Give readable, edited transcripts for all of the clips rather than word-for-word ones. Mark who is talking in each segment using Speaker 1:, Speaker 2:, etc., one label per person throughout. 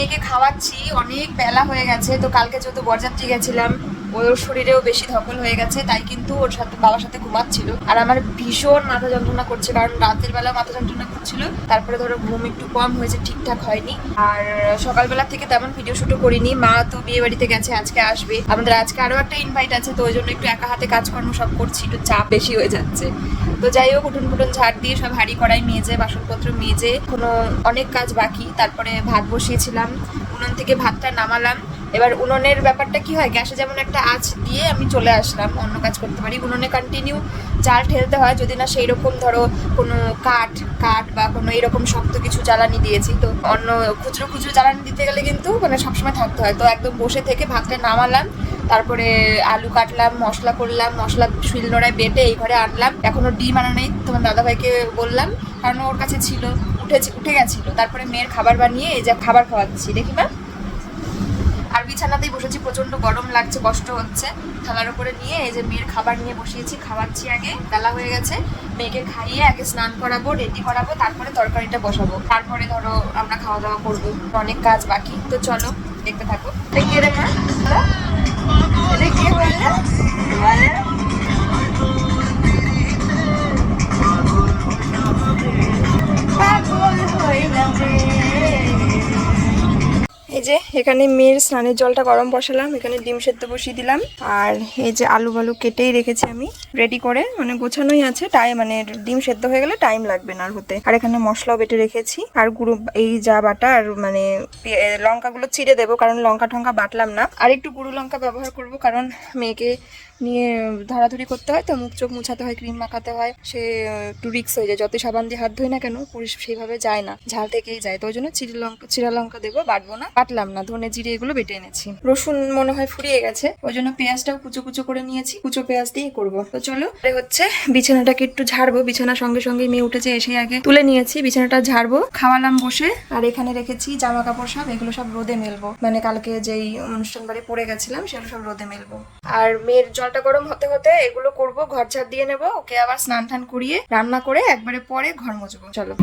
Speaker 1: মেয়েকে খাওয়াচ্ছি, অনেক বেলা হয়ে গেছে। তো কালকে যেহেতু বরযাত্রী গেছিলাম, ওর শরীরেও বেশি ধকল হয়ে গেছে, তাই কিন্তু ওর সাথে বাবার সাথে ঘুমাচ্ছিল। আর আমার ভীষণ মাথা যন্ত্রণা করছে, কারণ রাতের বেলা মাথা যন্ত্রণা করছিল। তারপরে ধরো ঘুম একটু কম হয়েছে, ঠিকঠাক হয়নি। আর সকালবেলা থেকে তেমন ভিডিও শুটও করিনি। মা তো বিয়ে বাড়িতে গেছে, আজকে আসবে। আমাদের আজকে আরো একটা ইনভাইট আছে, তো ওই জন্য একটু একা হাতে কাজকর্ম সব করছি, একটু চাপ বেশি হয়ে যাচ্ছে। তো যাই হোক, উঠুন পুটুন ঝাড় দিয়ে সব হাঁড়ি কড়াই মেজে, বাসনপত্র মেজে, কোনো অনেক কাজ বাকি। তারপরে ভাত বসিয়েছিলাম, উনুন থেকে ভাতটা নামালাম। এবার উনুনের ব্যাপারটা কি হয়, গ্যাসে যেমন একটা আঁচ দিয়ে আমি চলে আসলাম, অন্য কাজ করতে পারি। উনুনে কন্টিনিউ জাল ঠেলতে হয়, যদি না সেই রকম ধরো কোনো কাঠ বা কোনো এরকম শক্ত কিছু জ্বালানি দিয়েছি, তো অন্য খুচরো খুচরো জ্বালানি দিতে গেলে কিন্তু মানে সবসময় থাকতে হয়। তো একদম বসে থেকে ভাতটা নামালাম, তারপরে আলু কাটলাম, মশলা করলাম, মশলা শিলনোড়ায় বেটে এই ঘরে আনলাম। এখনো ডিম আনা নেই, তোমার দাদাভাইকে বললাম, কারণ ওর কাছে ছিল, উঠে গেছিলো। তারপরে মেয়ের খাবার বানিয়ে এই যে খাবার খাওয়াচ্ছি, দেখি না। আর বিছানাতেই বসেছি, প্রচন্ড গরম লাগছে, কষ্ট হচ্ছে। থালার উপরে নিয়ে এই যে মেয়ের খাবার নিয়ে বসিয়েছি, খাওয়াচ্ছি। আগে বেলা হয়ে গেছে, মেয়েকে খাইয়ে আগে স্নান করাবো, রেডি করাবো, তারপরে তরকারিটা বসাবো, তারপরে ধরো আমরা খাওয়া দাওয়া করবো। অনেক কাজ বাকি, তো চলো দেখতে থাকো। দেখি রে মা, এটা কি বললে? এই যে এখানে মেয়ের স্নানের জলটা গরম বসালাম, এখানে ডিম সেদ্ধ বসিয়ে দিলাম। আর এই যে আলু বালু কেটেই রেখেছি আমি রেডি করে, মানে গোছানোই আছে। মানে ডিম সেদ্ধ হয়ে গেলে টাইম লাগবে না আর হতে। আর এখানে মশলাও বেটে রেখেছি, আর গুঁড়ো এই যা বাটা, আর মানে লঙ্কাগুলো চিড়ে দেবো, কারণ লঙ্কা টঙ্কা বাটলাম না। আর একটু গুঁড়ো লঙ্কা ব্যবহার করব, কারণ মেয়েকে নিয়ে ধরাধরি করতে হয়, তো মুখ চোখ মুছাতে হয়, ক্রিম মাখাতে হয়, সে একটু রিক্স হয়ে যায়। যতই সাবান দিয়ে হাত ধুই না কেন, সেইভাবে যায় না, ঝাল থেকেই যায়। তো ওই জন্য চিরা লঙ্কা দেবো, বাটবো না, বাটলাম না, ধনে জিরে এগুলো বেটে এনেছি। রসুন মনে হয় ফুরিয়ে গেছে, ওই জন্য পেঁয়াজটাও কুচো কুচো করে নিয়েছি, কুচো পেঁয়াজ দিয়ে করবো। তো চলো, হচ্ছে বিছানাটাকে একটু ঝাড়বো। বিছানার সঙ্গে সঙ্গে মেয়ে উঠেছে, এসে আগে তুলে নিয়েছি, বিছানাটা ঝাড়বো, খাওয়ালাম বসে। আর এখানে রেখেছি জামা কাপড় সব, এগুলো সব রোদে মেলবো, মানে কালকে যেই অনুষ্ঠান বাড়ি পরে গেছিলাম সেগুলো সব রোদে মেলবো। আর মেয়ের জলটা গরম হতে হতে এগুলো করব, ঘর ঝাড় দিয়ে নেবো, ওকে আবার স্নান টান করিয়ে রান্না করে একবারে পরে ঘর মুছবো। চলো।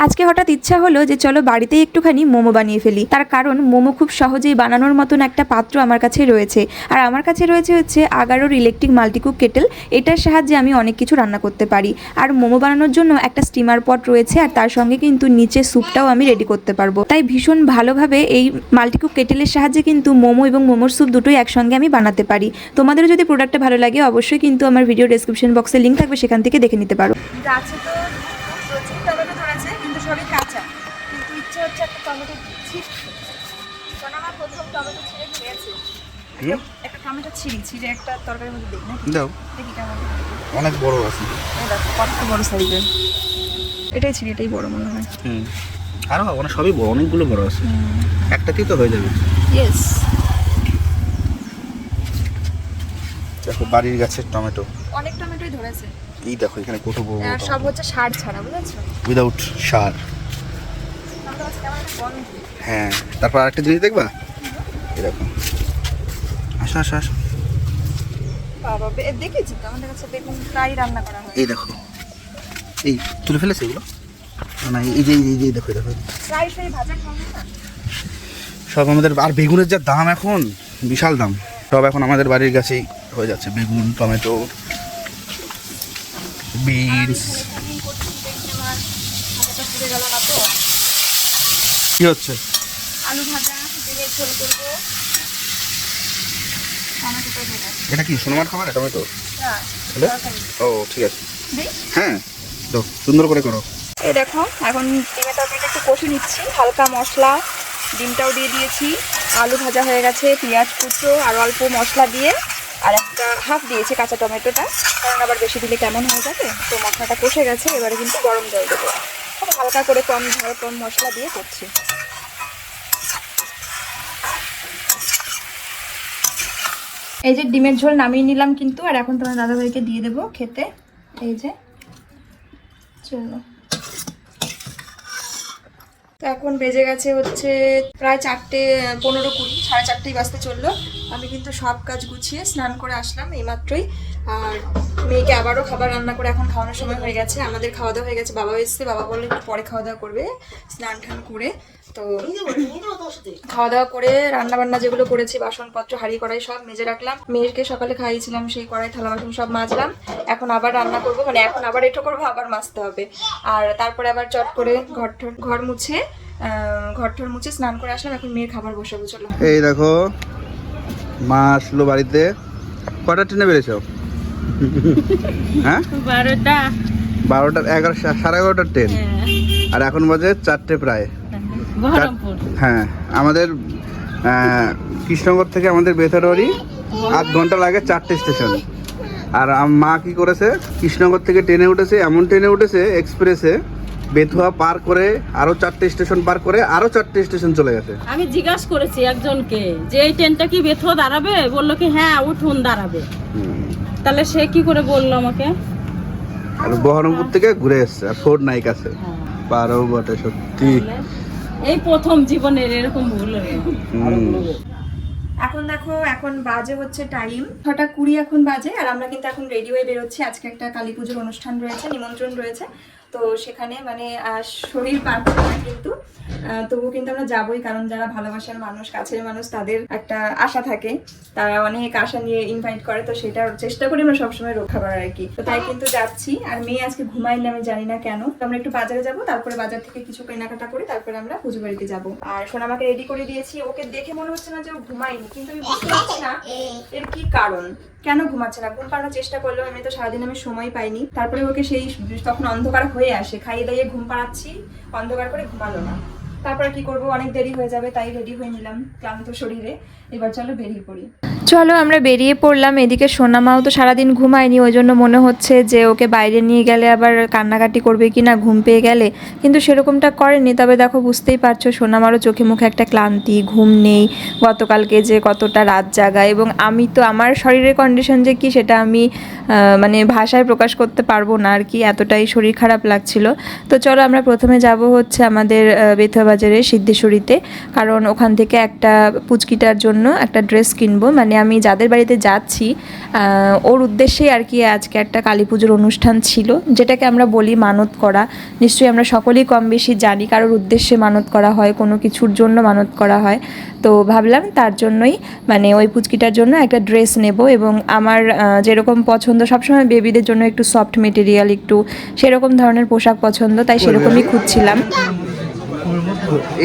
Speaker 2: আজকে হঠাৎ ইচ্ছা হলো যে চলো বাড়িতেই একটুখানি মোমো বানিয়ে ফেলি। তার কারণ মোমো খুব সহজেই বানানোর মতন একটা পাত্র আমার কাছে রয়েছে। আর আমার কাছে রয়েছে হচ্ছে আগারোর ইলেকট্রিক মাল্টিকুক কেটেল। এটার সাহায্যে আমি অনেক কিছু রান্না করতে পারি। আর মোমো বানানোর জন্য একটা স্টিমার পট রয়েছে, আর তার সঙ্গে কিন্তু নিচে স্যুপটাও আমি রেডি করতে পারবো। তাই ভীষণ ভালোভাবে এই মাল্টিকুক কেটেলের সাহায্যে কিন্তু মোমো এবং মোমোর স্যুপ দুটোই একসঙ্গে আমি বানাতে পারি। তোমাদেরও যদি প্রোডাক্টটা ভালো লাগে, অবশ্যই কিন্তু আমার ভিডিও ডেসক্রিপশন বক্সে লিঙ্ক থাকবে, সেখান থেকে দেখে নিতে পারো।
Speaker 1: গাছে তো প্রচুর টমেটো ধরেছে, কিন্তু সবই কাঁচা। কিন্তু ইচ্ছে হচ্ছে একটা টমেটো ছিঁড়তে। কারণ আমার প্রথম টমেটো ছিঁড়ে খেয়েছি, একটা টমেটো ছিঁড়ে একটা তরকারির মধ্যে দিই না,
Speaker 3: দাও,
Speaker 1: দেখি কেমন।
Speaker 3: অনেক বড় আছে।
Speaker 1: কত বড় সাইজের, এটাই ছিঁড়ি, এটাই বড় মনে হয়।
Speaker 3: আরো অনেক, সবই বড়, অনেকগুলো বড় আছে, একটাতেই তো হয়ে যাবে।
Speaker 1: ইয়েস।
Speaker 3: দেখো বাড়ির গাছের টমেটো,
Speaker 1: অনেক টমেটোই ধরেছে।
Speaker 3: এই দেখো এখানে কত বড়
Speaker 1: আর সব হচ্ছে সার ছাড়া, বুঝেছো?
Speaker 3: উইদাউট সার।
Speaker 1: টমেটো গাছে কেমন একটা গন্ধ।
Speaker 3: হ্যাঁ, তারপর আরেকটা জিনিস দেখবা, এই দেখো, আসো আসো আসো,
Speaker 1: বাবা দেখেছি তো, আমাদের কাছে বেগুন প্রায় রান্না করা হয়।
Speaker 3: এই দেখো, এই তুলে ফেলেছে এগুলো না, এই যে এই যে দেখো দেখো,
Speaker 1: প্রায় সেই ভাজা খাওয়া না
Speaker 3: সব আমাদের। আর বেগুনের যা দাম এখন, বিশাল দাম, সব এখন আমাদের বাড়ির গাছেই হয়ে যাচ্ছে, বেগুন, টমেটো, বিনস। কি হচ্ছে?
Speaker 1: আলু ভাজা, ডিমের ঝোল করবো, টমেটোটা ভেজে।
Speaker 3: এটা কি সোনামার খাবার টমেটো? ও ঠিক আছে, হ্যাঁ তো সুন্দর করে করো।
Speaker 1: এই দেখো, এখন ডিমের তরকারিটা একটু কষে নিচ্ছি, হালকা মশলা, ডিমটাও দিয়ে দিয়েছি, আলু ভাজা হয়ে গেছে, পেঁয়াজ কুচো আর অল্প মশলা দিয়ে
Speaker 2: আর একটা হাফ দিয়েছি কাঁচা টমেটোটা, কারণ আবার বেশি দিলে কেমন হয়ে যাবে। তো মশলাটা কষে গেছে, এবারে কিন্তু গরম জল দেবো। খুব হালকা করে কম ঝাল কম মশলা দিয়ে করছি। এই যে ডিমের ঝোল নামিয়ে নিলাম কিন্তু, আর এখন তোমার দাদাভাইকে দিয়ে দেবো খেতে। এই যে চলো, তো এখন বেজে গেছে হচ্ছে প্রায় 4:15-20, 4:30 বাজতে চললো। আমি কিন্তু সব কাজ গুছিয়ে স্নান করে আসলাম এইমাত্রই। আর মেয়েকে আবারও খাবার রান্না করে এখন খাওয়ানোর সময় হয়ে গেছে। আমাদের খাওয়া দাওয়া হয়ে গেছে, বাবা এসছে, বাবা বললে একটু পরে খাওয়া দাওয়া করবে স্নান টান করে। তো খাওয়া দাওয়া করে রান্না বান্না যেগুলো করেছি, বাসনপত্র হাঁড়ি কড়াই সব মেজে রাখলাম। মেয়েকে সকালে খাইয়েছিলাম, সেই কড়াই থালা বাসন সব মাজলাম। এখন আবার রান্না করবো, মানে এখন আবার এটো করবো, আবার মাজতে হবে। আর তারপরে আবার চট করে ঘর মুছে স্নান করে আসলাম। এখন মেয়ের খাবার বসাবো, চলো।
Speaker 3: এই দেখো মা আসলো বাড়িতে। কটা ট্রেনে বেরিয়েছো? হ্যাঁ 12টা 11:30 ট্রেন। আর এখন বাজে 4টে প্রায়। হ্যাঁ, আমাদের কৃষ্ণনগর থেকে আমাদের বেথারবাড়ি 8 ঘন্টা লাগে, 4টে স্টেশন। আর মা কি করেছে, কৃষ্ণনগর থেকে ট্রেনে উঠেছে, এমন ট্রেনে উঠেছে এক্সপ্রেসে, বেথুয়া পার করে আরো 4টে স্টেশন পার করে আরো 4টে স্টেশন চলে গেছে।
Speaker 4: আমি জিজ্ঞাসা করেছি একজনকে যে এই ট্রেনটা কি বেথুয়া দাঁড়াবে, বললো কি হ্যাঁ উঠুন দাঁড়াবে। তাহলে সে কি করে বললো আমাকে?
Speaker 3: আর বহরমপুর থেকে ঘুরে এসছে, আর ফোর্ট নাইক আছে। পারো বটে সত্যি,
Speaker 4: এই প্রথম জীবনের এরকম ভুল হলো।
Speaker 2: এখন দেখো, এখন বাজে হচ্ছে টাইম 6:20 এখন বাজে। আর আমরা কিন্তু এখন রেডি হয়ে বেরোচ্ছি। আজকে একটা কালী পুজোর অনুষ্ঠান রয়েছে, নিমন্ত্রণ রয়েছে। তো সেখানে মানে শরীর পাচ্ছে না কিন্তু, তবুও কিন্তু আমরা যাবোই, কারণ যারা ভালোবাসার মানুষ, কাছের মানুষ, তাদের একটা আশা থাকে, তারা অনেক আশা নিয়ে ইনভাইট করে। তো সেটার চেষ্টা করি আমরা সবসময় রক্ষা করার আর কি। তো তাই কিন্তু যাচ্ছি। আর মেয়ে আজকে ঘুমাইলে, আমি জানি না কেন। তো আমরা একটু বাজারে যাব, তারপরে বাজার থেকে কিছু কেনাকাটা করে তারপরে আমরা পুজো বাড়িতে যাবো। আর সোনামাকে রেডি করে দিয়েছি। ওকে দেখে মনে হচ্ছে না যে ও ঘুমায়নি, কিন্তু আমি বুঝতে পারছি না এর কি কারণ, কেন ঘুমাচ্ছে না। ঘুম পাড়ানোর চেষ্টা করলেও আমি তো সারাদিন আমি সময় পাইনি। তারপরে ওকে সেই তখন অন্ধকার হয়ে আসে, খাইয়ে দাইয়ে ঘুম পাড়াচ্ছি, অন্ধকার করে ঘুমালো না। তারপরে কি করবো, অনেক দেরি হয়ে যাবে, তাই রেডি হয়ে নিলাম ক্লান্ত শরীরে। এবার চলো বেরিয়ে পড়ি। চলো আমরা বেরিয়ে পড়লাম। এদিকে সোনামাও তো সারাদিন ঘুমায়নি, ওই জন্য মনে হচ্ছে যে ওকে বাইরে নিয়ে গেলে আবার কান্নাকাটি করবে কি না ঘুম পেয়ে গেলে, কিন্তু সেরকমটা করেনি। তবে দেখো বুঝতেই পারছো সোনামারও চোখে মুখে একটা ক্লান্তি, ঘুম নেই গতকালকে যে কতটা রাত জাগা। এবং আমি তো আমার শরীরের কন্ডিশন যে কি সেটা আমি মানে ভাষায় প্রকাশ করতে পারবো না আর কি, এতটাই শরীর খারাপ লাগছিল। তো চলো আমরা প্রথমে যাব হচ্ছে আমাদের বেথুয়া বাজারে সিদ্ধেশ্বরীতে, কারণ ওখান থেকে একটা পুচকিটার জন্য একটা ড্রেস কিনবো। মানে আমি যাদের বাড়িতে যাচ্ছি ওর উদ্দেশ্যেই আর কি আজকে একটা কালী পুজোর অনুষ্ঠান ছিল, যেটাকে আমরা বলি মানত করা। নিশ্চয়ই আমরা সকলেই কম বেশি জানি কারোর উদ্দেশ্যে মানত করা হয়, কোনো কিছুর জন্য মানত করা হয়। তো ভাবলাম তার জন্যই মানে ওই পুচকিটার জন্য একটা ড্রেস নেব। এবং আমার যেরকম পছন্দ সবসময় বেবিদের জন্য একটু সফট মেটেরিয়াল, একটু সেরকম ধরনের পোশাক পছন্দ, তাই সেরকমই খুঁজছিলাম।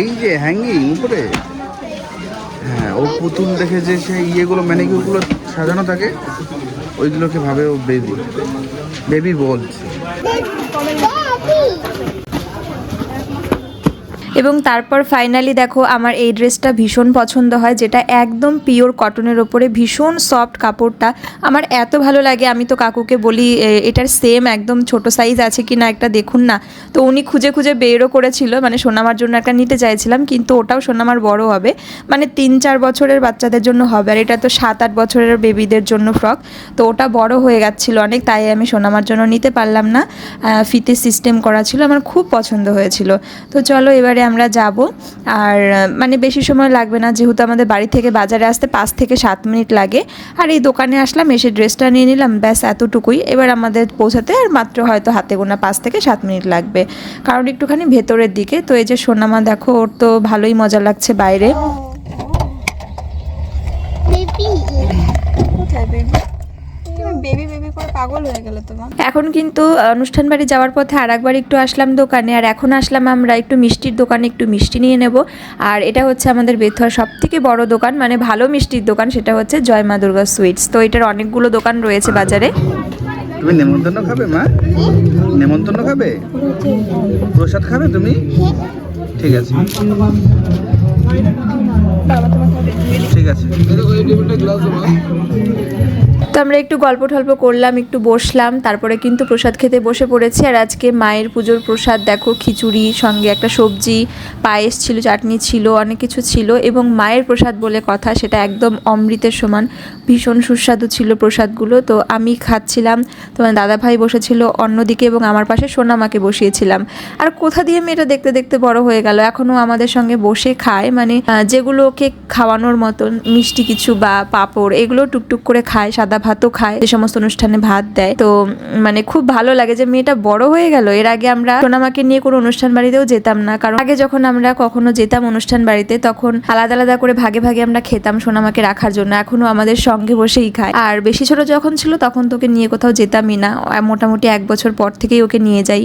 Speaker 3: এই যে হ্যাঙ্গিং উপরে, হ্যাঁ ও পুতুল দেখে যে সেই ইয়েগুলো ম্যানিকিউরগুলো সাজানো থাকে, ওইগুলোকে ভাবে ও বেবি বলছে।
Speaker 2: এবং তারপর ফাইনালি দেখো আমার এই ড্রেসটা ভীষণ পছন্দ হয়, যেটা একদম পিওর কটনের ওপরে, ভীষণ সফট কাপড়টা, আমার এত ভালো লাগে। আমি তো কাকুকে বলি এটার সেম একদম ছোট সাইজ আছে কি না একটা দেখুন না। তো উনি খুঁজে খুঁজে বেরও করেছিল, মানে সোনামার জন্য একটা নিতে চাইছিলাম, কিন্তু ওটাও সোনামার বড় হবে, মানে 3-4 বছরের বাচ্চাদের জন্য হবে। আর এটা তো 7-8 বছরের বেবিদের জন্য ফ্রক, তো ওটা বড় হয়ে যাচ্ছিলো অনেক, তাই আমি সোনামার জন্য নিতে পারলাম না। ফিতে সিস্টেম করা ছিল, আমার খুব পছন্দ হয়েছিল। তো চলো এবারে আমরা যাব। আর মানে বেশি সময় লাগবে না, যেহেতু আমাদের বাড়ি থেকে বাজারে আসতে 5 থেকে 7 মিনিট লাগে। আর এই দোকানে আসলাম, এসে ড্রেসটা নিয়ে নিলাম, ব্যাস এতটুকুই। এবার আমাদের পৌঁছাতে আর মাত্র হয়তো হাতে গোনা 5 থেকে 7 মিনিট লাগবে, কারণ একটুখানি ভেতরের দিকে। তো এই যে সোনামা দেখো, ওর তো ভালোই মজা লাগছে বাইরে। এখন কিন্তু অনুষ্ঠান বাড়ি যাওয়ার পথে আর একবার একটু আসলাম দোকানে, আর এখন আসলাম আমরা একটু মিষ্টির দোকানে, একটু মিষ্টি নিয়ে নেব। আর এটা হচ্ছে আমাদের বেথুয়ার সব থেকে বড় দোকান, মানে ভালো মিষ্টির দোকান, সেটা হচ্ছে জয় মা দুর্গা সুইটস। তো এটার অনেকগুলো দোকান রয়েছে বাজারে।
Speaker 3: তুমি নেমন্তন্ন খাবে মা? নেমন্তন্ন খাবে? প্রসাদ খাবে তুমি? ঠিক আছে ঠিক আছে।
Speaker 2: তো আমরা একটু গল্প টল্প করলাম, একটু বসলাম, তারপরে কিন্তু প্রসাদ খেতে বসে পড়েছি। আর আজকে মায়ের পুজোর প্রসাদ দেখো, খিচুড়ি সঙ্গে একটা সবজি, পায়েস ছিল, চাটনি ছিল, অনেক কিছু ছিল। এবং মায়ের প্রসাদ বলে কথা, সেটা একদম অমৃতের সমান, ভীষণ সুস্বাদু ছিল প্রসাদগুলো। তো আমি খাচ্ছিলাম, তোমার দাদাভাই বসেছিল অন্যদিকে এবং আমার পাশে সোনামাকে বসিয়েছিলাম। আর কোথা দিয়ে মেয়েটা দেখতে দেখতে বড় হয়ে গেল, এখনও আমাদের সঙ্গে বসে খায়, মানে যেগুলো ওকে খাওয়ানোর মতন মিষ্টি কিছু বা পাঁপড় এগুলো টুকটুক করে খায়, সাদা ভাতও খায়, যে সমস্ত অনুষ্ঠানে ভাত দেয়। তো মানে খুব ভালো লাগে যে মেয়েটা বড় হয়ে গেল। এর আগে আমরা সোনামাকে নিয়ে কোনো অনুষ্ঠান বাড়িতেও যেতাম না, কারণ আগে যখন আমরা কখনো যেতাম অনুষ্ঠান বাড়িতে তখন আলাদা আলাদা করে ভাগে ভাগে আমরা খেতাম সোনামাকে রাখার জন্য, এখনো আমাদের সঙ্গে বসেই খায়। আর বেশি ছোট যখন ছিল তখন তোকে নিয়ে কোথাও যেতামই না, মোটামুটি 1 বছর পর থেকেই ওকে নিয়ে যাই।